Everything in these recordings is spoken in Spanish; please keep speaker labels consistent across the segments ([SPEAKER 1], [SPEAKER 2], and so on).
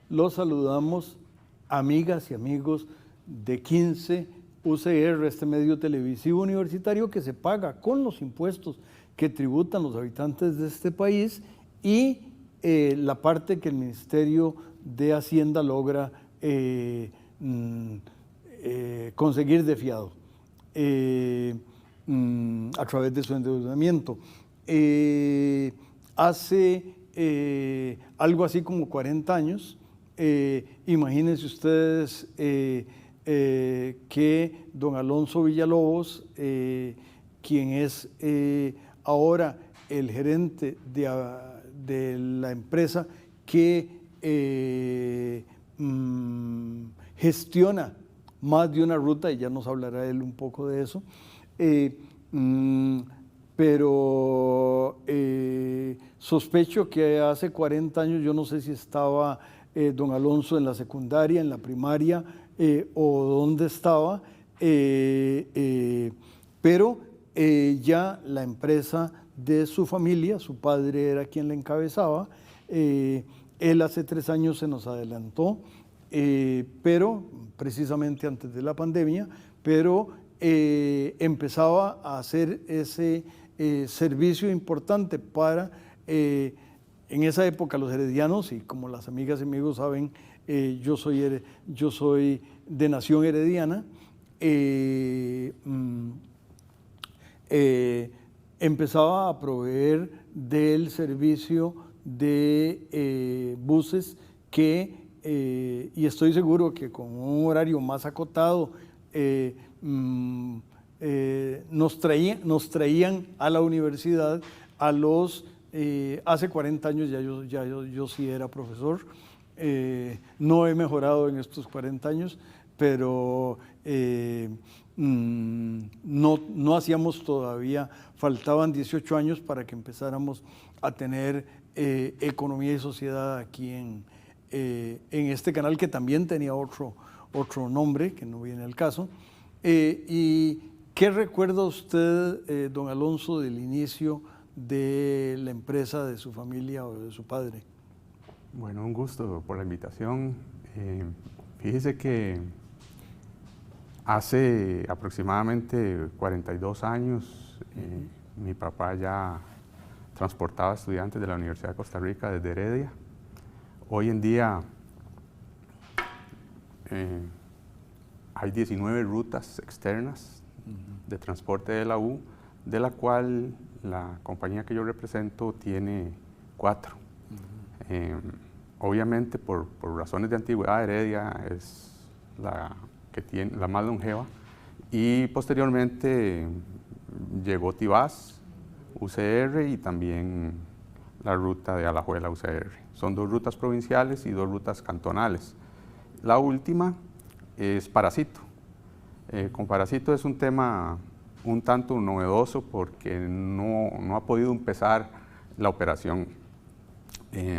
[SPEAKER 1] Los saludamos, amigas y amigos de 15 UCR, este medio televisivo universitario que se paga con los impuestos que tributan los habitantes de este país y la parte que el Ministerio de Hacienda logra conseguir de fiado a través de su endeudamiento. Hace algo así como 40 años, imagínense ustedes que don Alonso Villalobos, quien es ahora el gerente de la empresa que gestiona más de una ruta, y ya nos hablará él un poco de eso, pero sospecho que hace 40 años, yo no sé si estaba don Alonso en la secundaria, en la primaria o dónde estaba, pero ya la empresa de su familia, su padre era quien la encabezaba, él hace 3 años se nos adelantó, pero precisamente antes de la pandemia, pero empezaba a hacer ese servicio importante para, en esa época, los heredianos, y como las amigas y amigos saben, yo soy de nación herediana, empezaba a proveer del servicio de buses que, y estoy seguro que con un horario más acotado, nos traían a la universidad a los, hace 40 años yo sí era profesor, no he mejorado en estos 40 años, pero no hacíamos todavía, faltaban 18 años para que empezáramos a tener economía y sociedad aquí en este canal, que también tenía otro nombre, que no viene al caso. ¿Y qué recuerda usted, don Alonso, del inicio de la empresa de su familia o de su padre?
[SPEAKER 2] Bueno, un gusto por la invitación. Fíjese que hace aproximadamente 42 años mi papá ya transportaba estudiantes de la Universidad de Costa Rica desde Heredia. Hoy en día hay 19 rutas externas de transporte de la U, de la cual la compañía que yo represento tiene 4. Obviamente por razones de antigüedad, Heredia es la que tiene la más longeva, y posteriormente llegó Tibás, UCR, y también la ruta de Alajuela, UCR. Son 2 rutas provinciales y 2 rutas cantonales. La última es Parasito. Con Parasito es un tema un tanto novedoso porque no ha podido empezar la operación.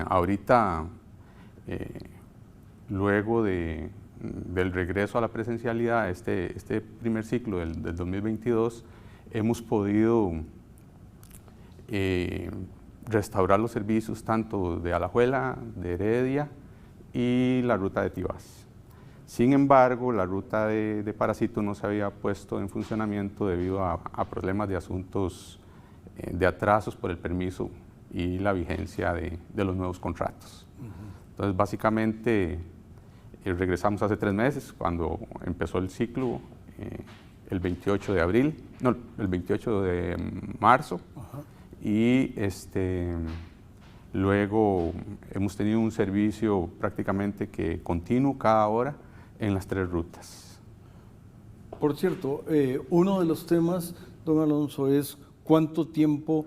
[SPEAKER 2] Ahorita, luego del regreso a la presencialidad, este primer ciclo del 2022, hemos podido restaurar los servicios tanto de Alajuela, de Heredia y la ruta de Tibás. Sin embargo, la ruta de Parasito no se había puesto en funcionamiento debido a problemas de asuntos de atrasos por el permiso y la vigencia de los nuevos contratos. Entonces, básicamente, regresamos hace 3 meses, cuando empezó el ciclo, el 28 de marzo, y luego hemos tenido un servicio prácticamente que continuo cada hora en las 3 rutas.
[SPEAKER 1] Por cierto, uno de los temas, don Alonso, es cuánto tiempo,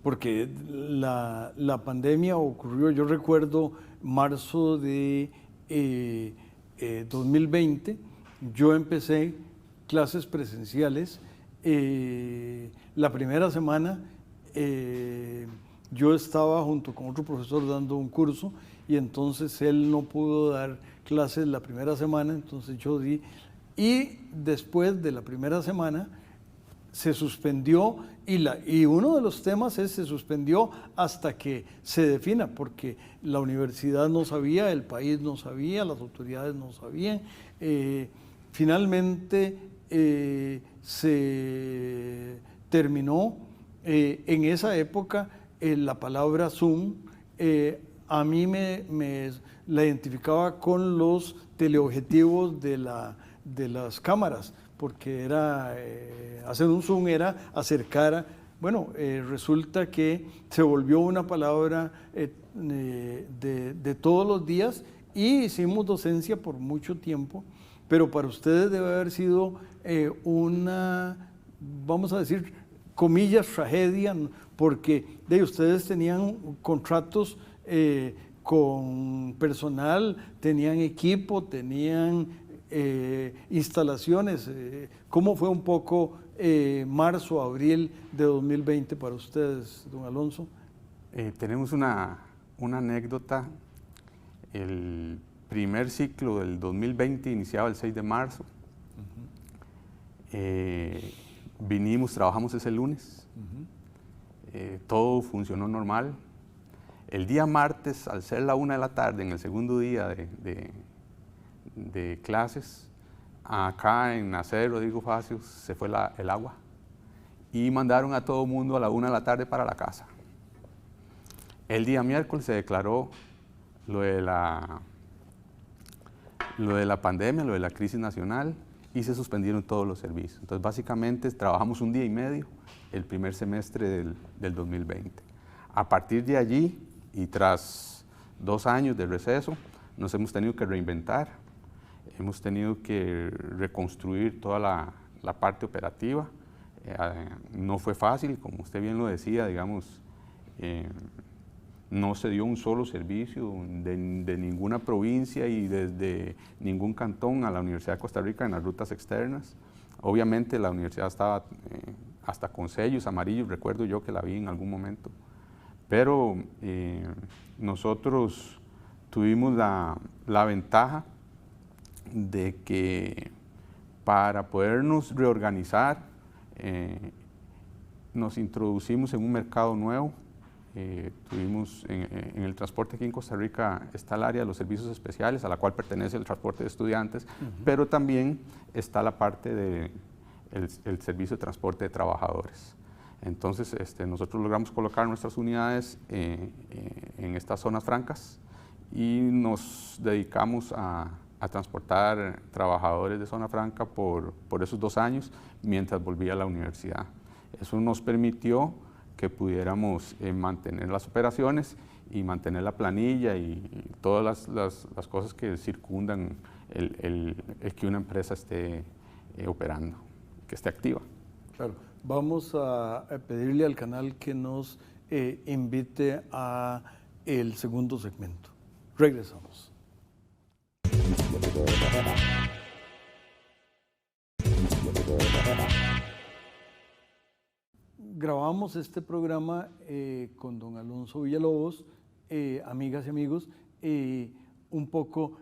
[SPEAKER 1] porque la pandemia ocurrió, yo recuerdo marzo de 2020, yo empecé clases presenciales. La primera semana yo estaba junto con otro profesor dando un curso y entonces él no pudo dar clases la primera semana, entonces yo di. Y después de la primera semana se suspendió y uno de los temas se suspendió hasta que se defina, porque la universidad no sabía, el país no sabía, las autoridades no sabían. Finalmente se terminó. En esa época la palabra Zoom a mí me la identificaba con los teleobjetivos de las cámaras, porque era hacer un zoom era acercar. Bueno, resulta que se volvió una palabra de todos los días y hicimos docencia por mucho tiempo, pero para ustedes debe haber sido una, vamos a decir, comillas, tragedia, porque ustedes tenían contratos con personal, tenían equipo, tenían instalaciones. ¿Cómo fue un poco marzo, abril de 2020 para ustedes, don Alonso?
[SPEAKER 2] Tenemos una anécdota. El primer ciclo del 2020 iniciaba el 6 de marzo. Vinimos, trabajamos ese lunes. Todo funcionó normal. El día martes, al ser la 1 de la tarde, en el segundo día de clases, acá en la sede de Rodrigo Facio se fue el agua y mandaron a todo el mundo a la 1 de la tarde para la casa. El día miércoles se declaró lo de la pandemia, lo de la crisis nacional, y se suspendieron todos los servicios. Entonces, básicamente, trabajamos un día y medio el primer semestre del 2020. A partir de allí, y tras 2 años de receso, nos hemos tenido que reinventar, hemos tenido que reconstruir toda la parte operativa. No fue fácil, como usted bien lo decía, digamos, no se dio un solo servicio de ninguna provincia y desde ningún cantón a la Universidad de Costa Rica en las rutas externas. Obviamente la universidad estaba hasta con sellos amarillos, recuerdo yo que la vi en algún momento, pero nosotros tuvimos la ventaja de que para podernos reorganizar nos introducimos en un mercado nuevo. Tuvimos en el transporte aquí en Costa Rica está el área de los servicios especiales, a la cual pertenece el transporte de estudiantes, pero también está la parte del servicio de transporte de trabajadores. Entonces nosotros logramos colocar nuestras unidades en estas zonas francas y nos dedicamos a transportar trabajadores de zona franca por esos 2 años mientras volvía a la universidad. Eso nos permitió que pudiéramos mantener las operaciones y mantener la planilla y todas las cosas que circundan el que una empresa esté operando, que esté activa.
[SPEAKER 1] Claro. Vamos a pedirle al canal que nos invite a el segundo segmento. Regresamos. Grabamos este programa con don Alonso Villalobos, amigas y amigos, un poco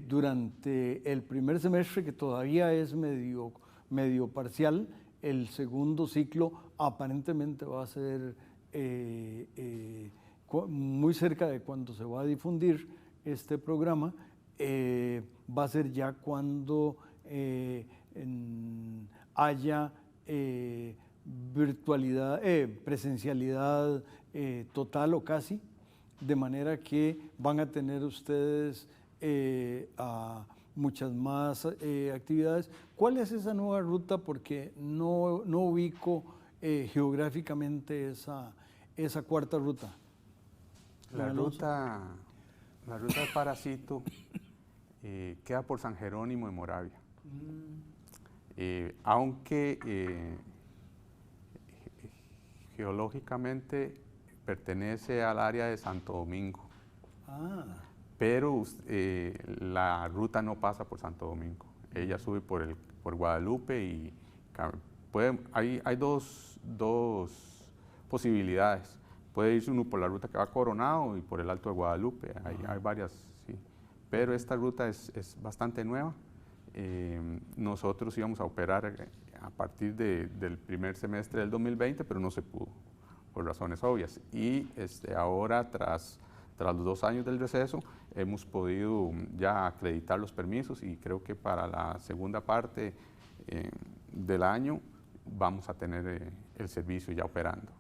[SPEAKER 1] durante el primer semestre, que todavía es medio parcial. El segundo ciclo aparentemente va a ser muy cerca de cuando se va a difundir este programa. Va a ser ya cuando haya virtualidad, presencialidad total o casi, de manera que van a tener ustedes muchas más actividades. ¿Cuál es esa nueva ruta? Porque no ubico geográficamente esa cuarta ruta.
[SPEAKER 2] La ruta de Parásito queda por San Jerónimo de Moravia. Aunque geológicamente pertenece al área de Santo Domingo. Pero la ruta no pasa por Santo Domingo, ella sube por por Guadalupe y hay dos posibilidades. Puede irse uno por la ruta que va a Coronado y por el Alto de Guadalupe, hay varias, sí. Pero esta ruta es bastante nueva. Nosotros íbamos a operar a partir del primer semestre del 2020, pero no se pudo, por razones obvias. Y ahora, tras los 2 años del receso, hemos podido ya acreditar los permisos y creo que para la segunda parte del año vamos a tener el servicio ya operando.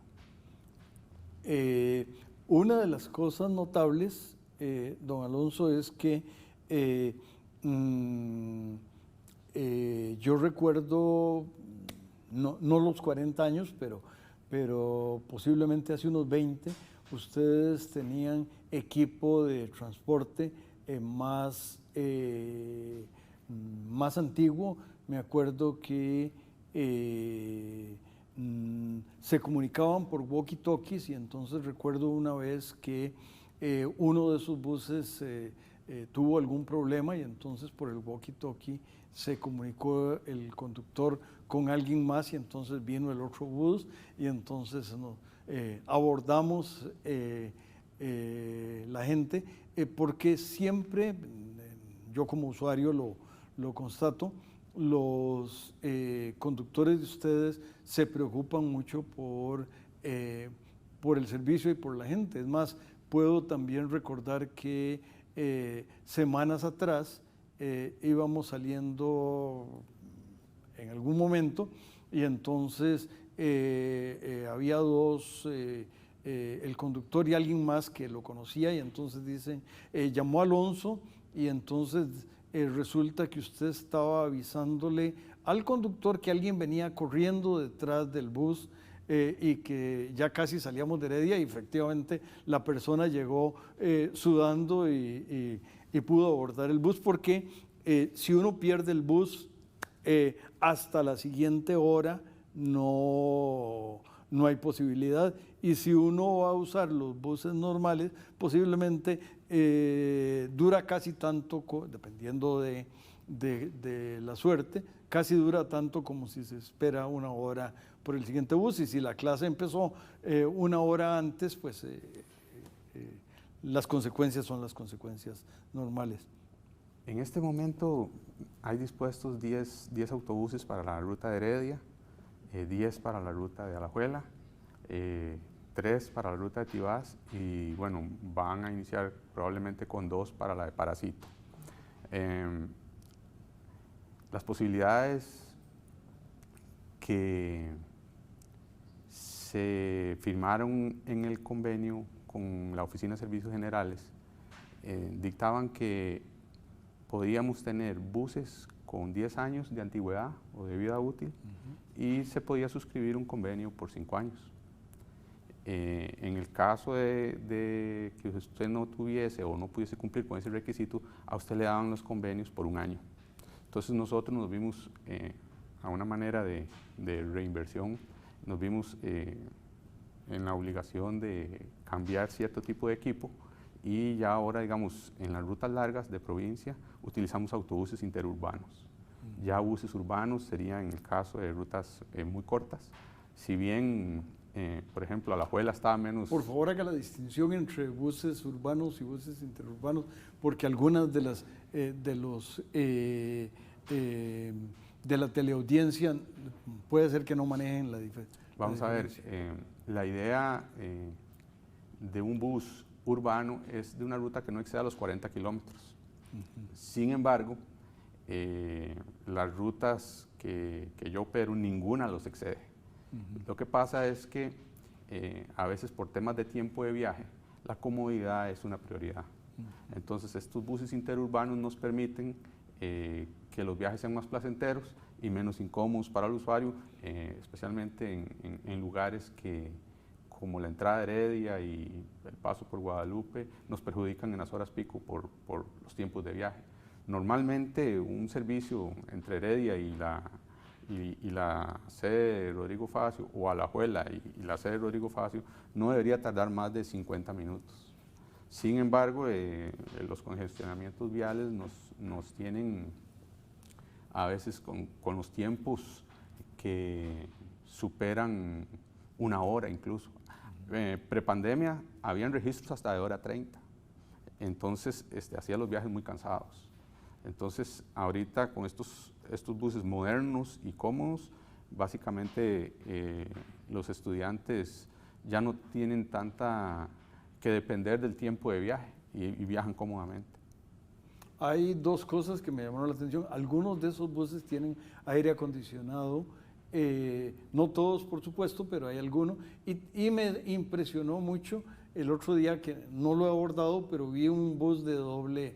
[SPEAKER 1] Una de las cosas notables, don Alonso, es que yo recuerdo, no los 40 años, pero posiblemente hace unos 20, ustedes tenían equipo de transporte más antiguo. Me acuerdo que se comunicaban por walkie-talkies y entonces recuerdo una vez que uno de esos buses tuvo algún problema y entonces por el walkie-talkie se comunicó el conductor con alguien más y entonces vino el otro bus y entonces abordamos la gente porque siempre, yo como usuario lo constato, los conductores de ustedes se preocupan mucho por el servicio y por la gente. Es más, puedo también recordar que semanas atrás íbamos saliendo en algún momento y entonces había dos, el conductor y alguien más que lo conocía y entonces dicen, llamó a Alonso y entonces resulta que usted estaba avisándole al conductor que alguien venía corriendo detrás del bus y que ya casi salíamos de Heredia y efectivamente la persona llegó sudando y pudo abordar el bus porque si uno pierde el bus hasta la siguiente hora no hay posibilidad y si uno va a usar los buses normales posiblemente dura casi tanto, dependiendo de la suerte, casi dura tanto como si se espera 1 hora por el siguiente bus y si la clase empezó 1 hora antes, pues las consecuencias son las consecuencias normales.
[SPEAKER 2] En este momento hay dispuestos 10 autobuses para la ruta de Heredia, 10 para la ruta de Alajuela, 3 para la ruta de Tibás y bueno, van a iniciar probablemente con 2 para la de Paracito. Las posibilidades que se firmaron en el convenio con la Oficina de Servicios Generales dictaban que podíamos tener buses con 10 años de antigüedad o de vida útil y se podía suscribir un convenio por 5 años. En el caso de que usted no tuviese o no pudiese cumplir con ese requisito, a usted le daban los convenios por 1 año. Entonces nosotros nos vimos a una manera de reinversión, nos vimos en la obligación de cambiar cierto tipo de equipo y ya ahora, digamos, en las rutas largas de provincia utilizamos autobuses interurbanos. Ya buses urbanos serían en el caso de rutas muy cortas, si bien, por ejemplo, Alajuela estaba menos...
[SPEAKER 1] Por favor, haga la distinción entre buses urbanos y buses interurbanos, porque algunas de las de la teleaudiencia puede ser que no manejen la diferencia.
[SPEAKER 2] Vamos a ver, la idea de un bus urbano es de una ruta que no exceda los 40 kilómetros. Sin embargo, las rutas que yo opero, ninguna los excede. Lo que pasa es que a veces por temas de tiempo de viaje, la comodidad es una prioridad. Entonces estos buses interurbanos nos permiten que los viajes sean más placenteros y menos incómodos para el usuario, especialmente en lugares que, como la entrada de Heredia y el paso por Guadalupe, nos perjudican en las horas pico por los tiempos de viaje. Normalmente un servicio entre Heredia y la sede de Rodrigo Facio, o Alajuela y la sede de Rodrigo Facio, no debería tardar más de 50 minutos. Sin embargo, los congestionamientos viales nos tienen a veces con los tiempos que superan una hora incluso. Prepandemia habían registros hasta de hora 30, entonces hacía los viajes muy cansados. Entonces ahorita con estos buses modernos y cómodos, básicamente los estudiantes ya no tienen tanta que depender del tiempo de viaje y viajan cómodamente.
[SPEAKER 1] Hay dos cosas que me llamaron la atención. Algunos de esos buses tienen aire acondicionado, no todos por supuesto, pero hay algunos. Y me impresionó mucho el otro día, que no lo he abordado, pero vi un bus de doble,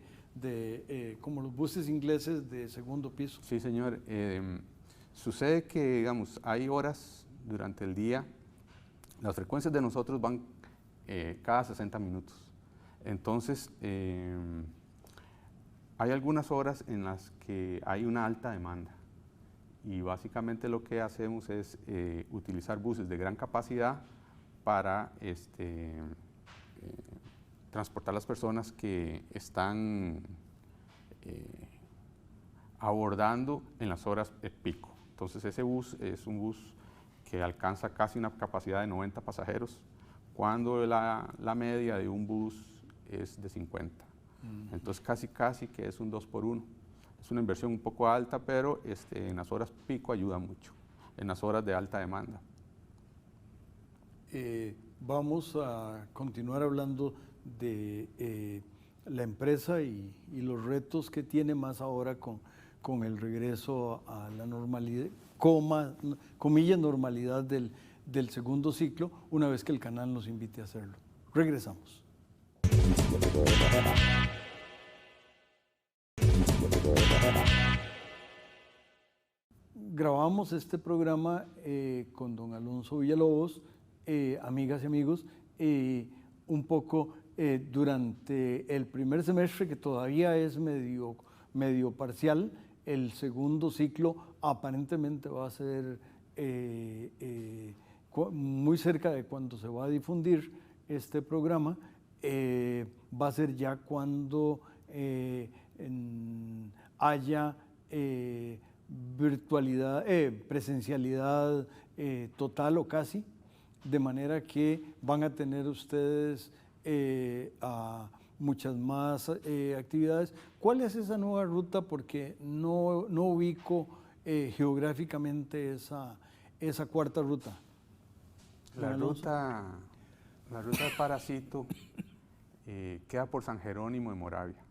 [SPEAKER 1] como los buses ingleses de segundo piso.
[SPEAKER 2] Sí, señor. Sucede que, digamos, hay horas durante el día, las frecuencias de nosotros van cada 60 minutos. Entonces, hay algunas horas en las que hay una alta demanda y básicamente lo que hacemos es utilizar buses de gran capacidad para transportar a las personas que están abordando en las horas pico. Entonces ese bus es un bus que alcanza casi una capacidad de 90 pasajeros, cuando la media de un bus es de 50. Entonces casi que es un 2 por 1. Es una inversión un poco alta, pero en las horas pico ayuda mucho, en las horas de alta demanda.
[SPEAKER 1] Vamos a continuar hablando de la empresa y los retos que tiene más ahora con el regreso a la normalidad, comillas, normalidad del segundo ciclo, una vez que el canal nos invite a hacerlo. Regresamos. Grabamos este programa con don Alonso Villalobos, amigas y amigos, un poco durante el primer semestre, que todavía es medio parcial. El segundo ciclo aparentemente va a ser muy cerca de cuando se va a difundir este programa. Va a ser ya cuando haya virtualidad, presencialidad total o casi, de manera que van a tener ustedes muchas más actividades. ¿Cuál es esa nueva ruta? Porque no ubico geográficamente esa cuarta ruta.
[SPEAKER 2] La ruta de Parásito queda por San Jerónimo de Moravia.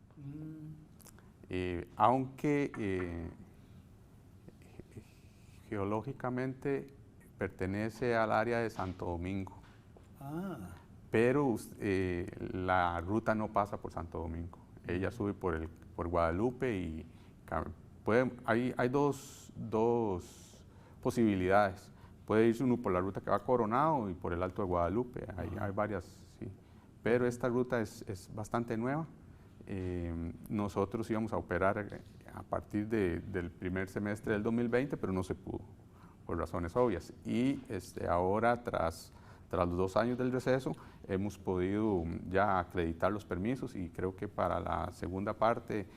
[SPEAKER 2] Aunque geológicamente pertenece al área de Santo Domingo. Pero la ruta no pasa por Santo Domingo. Ella sube por Guadalupe y hay dos posibilidades. Puede irse uno por la ruta que va a Coronado y por el Alto de Guadalupe. Hay varias, sí. Pero esta ruta es bastante nueva. Nosotros íbamos a operar a partir del primer semestre del 2020, pero no se pudo, por razones obvias. Y ahora, tras los 2 años del receso, hemos podido ya acreditar los permisos y creo que para la segunda parte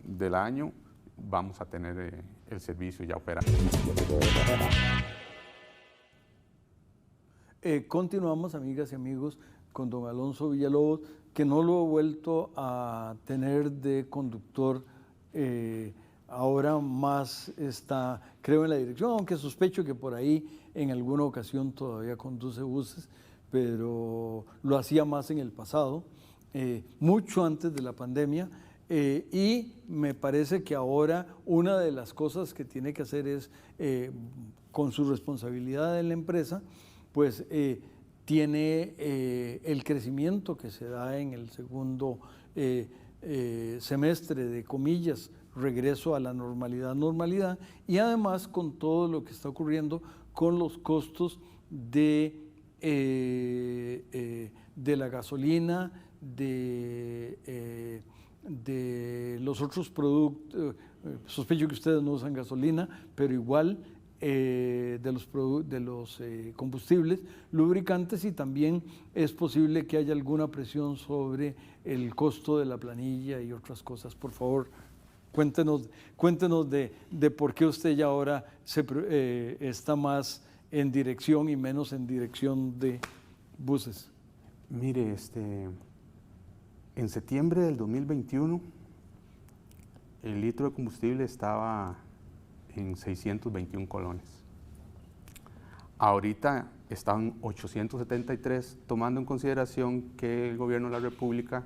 [SPEAKER 2] del año vamos a tener el servicio ya operando.
[SPEAKER 1] Continuamos, amigas y amigos, con don Alonso Villalobos, que no lo he vuelto a tener de conductor. Ahora más está, creo, en la dirección, aunque sospecho que por ahí en alguna ocasión todavía conduce buses, pero lo hacía más en el pasado, mucho antes de la pandemia, y me parece que ahora una de las cosas que tiene que hacer es, con su responsabilidad en la empresa, pues tiene el crecimiento que se da en el segundo semestre, de comillas, regreso a la normalidad, y además con todo lo que está ocurriendo con los costos de la gasolina, de los otros productos. Sospecho que ustedes no usan gasolina, pero igual de los combustibles, lubricantes, y también es posible que haya alguna presión sobre el costo de la planilla y otras cosas. Por favor, Cuéntenos de por qué usted ya ahora está más en dirección y menos en dirección de buses.
[SPEAKER 2] Mire, en septiembre del 2021, el litro de combustible estaba en 621 colones. Ahorita están 873, tomando en consideración que el gobierno de la República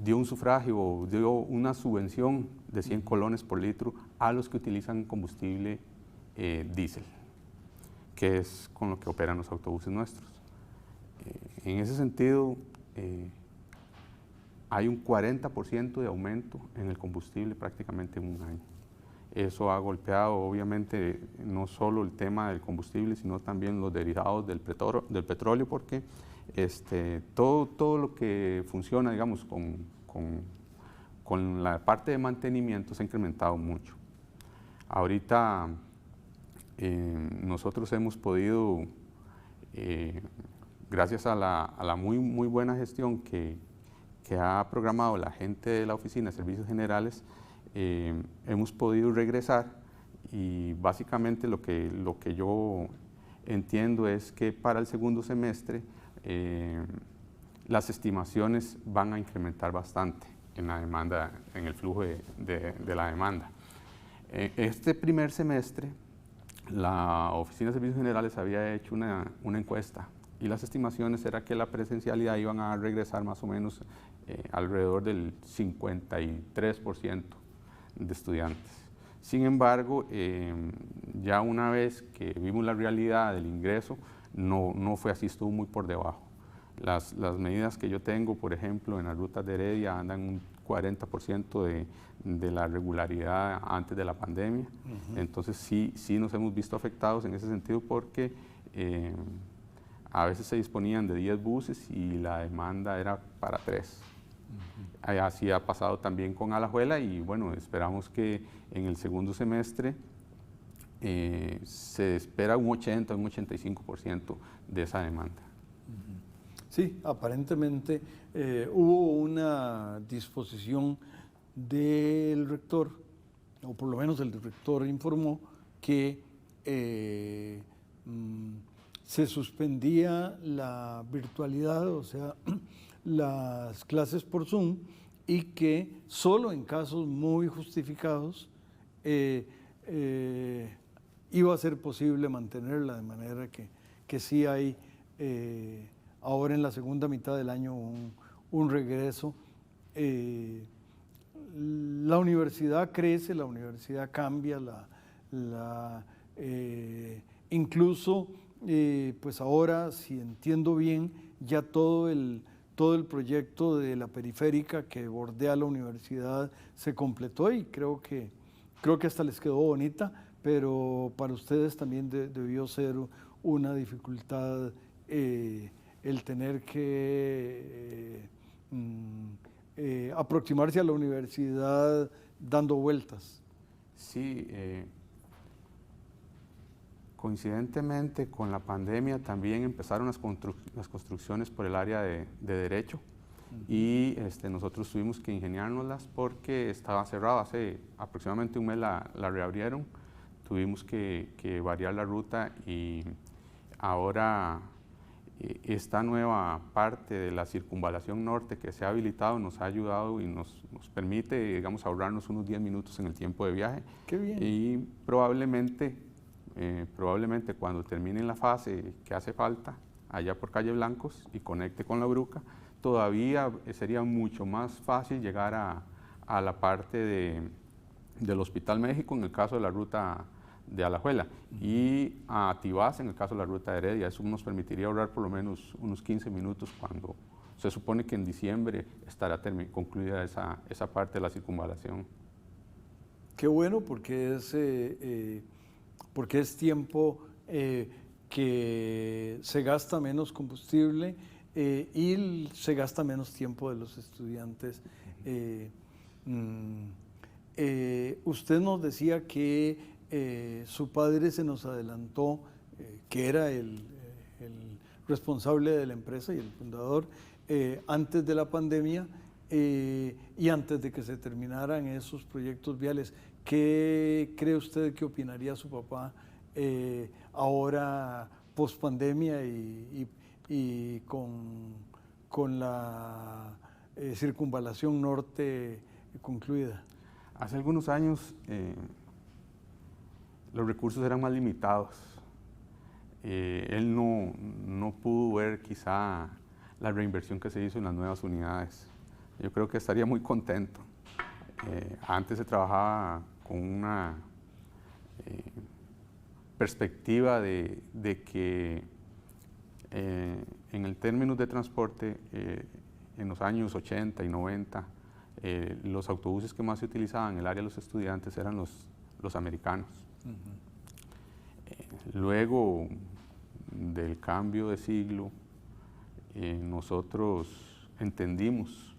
[SPEAKER 2] dio un sufragio, dio una subvención de 100 colones por litro a los que utilizan combustible diésel, que es con lo que operan los autobuses nuestros. En ese sentido, hay un 40% de aumento en el combustible prácticamente en un año. Eso ha golpeado obviamente no solo el tema del combustible, sino también los derivados del petróleo, porque todo lo que funciona, digamos, con la parte de mantenimiento se ha incrementado mucho. Ahorita nosotros hemos podido, gracias a la muy buena gestión que ha programado la gente de la Oficina de Servicios Generales, hemos podido regresar, y básicamente lo que yo entiendo es que para el segundo semestre las estimaciones van a incrementar bastante en la demanda, en el flujo de la demanda. Este primer semestre la Oficina de Servicios Generales había hecho una encuesta, y las estimaciones era que la presencialidad iban a regresar más o menos alrededor del 53% de estudiantes. Sin embargo, ya una vez que vimos la realidad del ingreso, no fue así, estuvo muy por debajo. Las medidas que yo tengo, por ejemplo, en las rutas de Heredia andan un 40% de la regularidad antes de la pandemia. Entonces sí nos hemos visto afectados en ese sentido, porque a veces se disponían de 10 buses y la demanda era para 3. Así ha pasado también con Alajuela, y bueno, esperamos que en el segundo semestre se espera un 80, un 85% de esa demanda.
[SPEAKER 1] Sí, aparentemente hubo una disposición del rector, o por lo menos el rector informó que se suspendía la virtualidad, o sea, las clases por Zoom, y que solo en casos muy justificados iba a ser posible mantenerla, de manera que sí hay ahora en la segunda mitad del año un regreso. La universidad crece, la universidad cambia, incluso pues ahora, si entiendo bien, ya todo el proyecto de la periférica que bordea la universidad se completó, y creo que hasta les quedó bonita, pero para ustedes también debió ser una dificultad el tener que aproximarse a la universidad dando vueltas.
[SPEAKER 2] Sí, coincidentemente con la pandemia también empezaron las construcciones por el área de Derecho, y nosotros tuvimos que ingeniárnoslas porque estaba cerrado. Hace aproximadamente un mes la reabrieron, tuvimos que variar la ruta, y ahora esta nueva parte de la circunvalación norte que se ha habilitado nos ha ayudado y nos permite, digamos, ahorrarnos unos 10 minutos en el tiempo de viaje.
[SPEAKER 1] ¡Qué bien!
[SPEAKER 2] Y probablemente cuando termine la fase que hace falta allá por Calle Blancos y conecte con La Bruca, todavía sería mucho más fácil llegar a la parte del Hospital México en el caso de la ruta de Alajuela, y a Tibás en el caso de la ruta de Heredia. Eso nos permitiría ahorrar por lo menos unos 15 minutos, cuando se supone que en diciembre estará concluida esa parte de la circunvalación.
[SPEAKER 1] Qué bueno, porque es tiempo que se gasta menos combustible y se gasta menos tiempo de los estudiantes. Usted nos decía que su padre se nos adelantó, que era el responsable de la empresa y el fundador antes de la pandemia, y antes de que se terminaran esos proyectos viales, ¿qué cree usted que opinaría su papá ahora post pandemia y con la circunvalación norte concluida?
[SPEAKER 2] Hace algunos años los recursos eran más limitados. Él no pudo ver quizá la reinversión que se hizo en las nuevas unidades. Yo creo que estaría muy contento. Antes se trabajaba con una perspectiva de que en el término de transporte, en los años 80 y 90, los autobuses que más se utilizaban en el área de los estudiantes eran los americanos. Luego del cambio de siglo, nosotros entendimos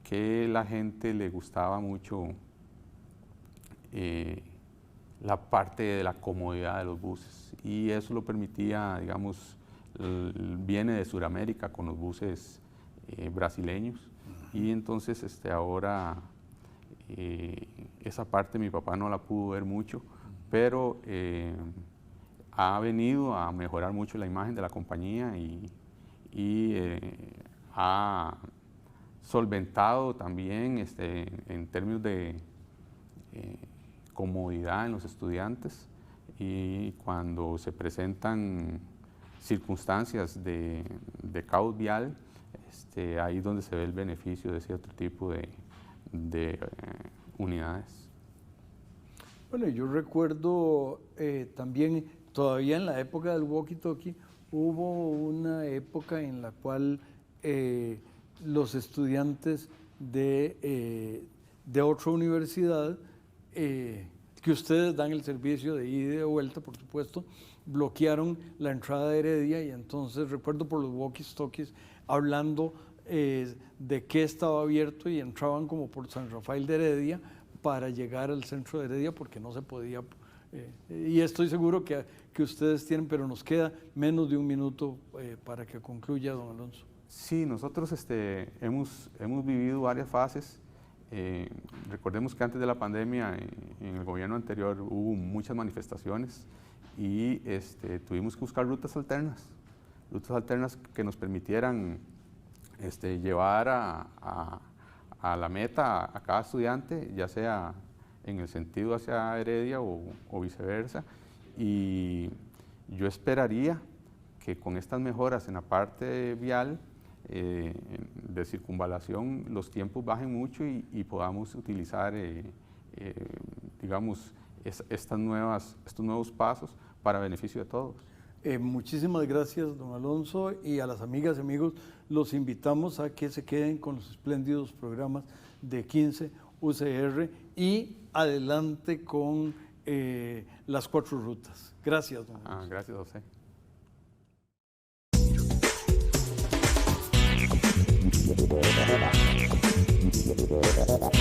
[SPEAKER 2] que la gente le gustaba mucho la parte de la comodidad de los buses, y eso lo permitía, digamos, viene de Sudamérica con los buses brasileños, y entonces ahora esa parte mi papá no la pudo ver mucho, pero ha venido a mejorar mucho la imagen de la compañía y ha solventado también en términos de comodidad en los estudiantes, y cuando se presentan circunstancias de caos vial, ahí es donde se ve el beneficio de ese otro tipo de unidades.
[SPEAKER 1] Bueno, yo recuerdo también, todavía en la época del walkie-talkie, hubo una época en la cual los estudiantes de otra universidad, que ustedes dan el servicio de ida y de vuelta, por supuesto, bloquearon la entrada de Heredia, y entonces recuerdo por los walkie-talkies hablando de qué estaba abierto, y entraban como por San Rafael de Heredia para llegar al centro de Heredia porque no se podía. Y estoy seguro que ustedes tienen, pero nos queda menos de un minuto para que concluya, don Alonso.
[SPEAKER 2] Sí, nosotros hemos vivido varias fases. Recordemos que antes de la pandemia, en el gobierno anterior, hubo muchas manifestaciones y tuvimos que buscar rutas alternas que nos permitieran llevar a la meta a cada estudiante, ya sea en el sentido hacia Heredia o viceversa. Y yo esperaría que con estas mejoras en la parte vial, de circunvalación, los tiempos bajen mucho y podamos utilizar, digamos, estos nuevos pasos para beneficio de todos.
[SPEAKER 1] Muchísimas gracias, don Alonso, y a las amigas y amigos los invitamos a que se queden con los espléndidos programas de 15 UCR y adelante con las 4 rutas. Gracias, don Alonso.
[SPEAKER 2] Gracias a usted.
[SPEAKER 3] Thank you.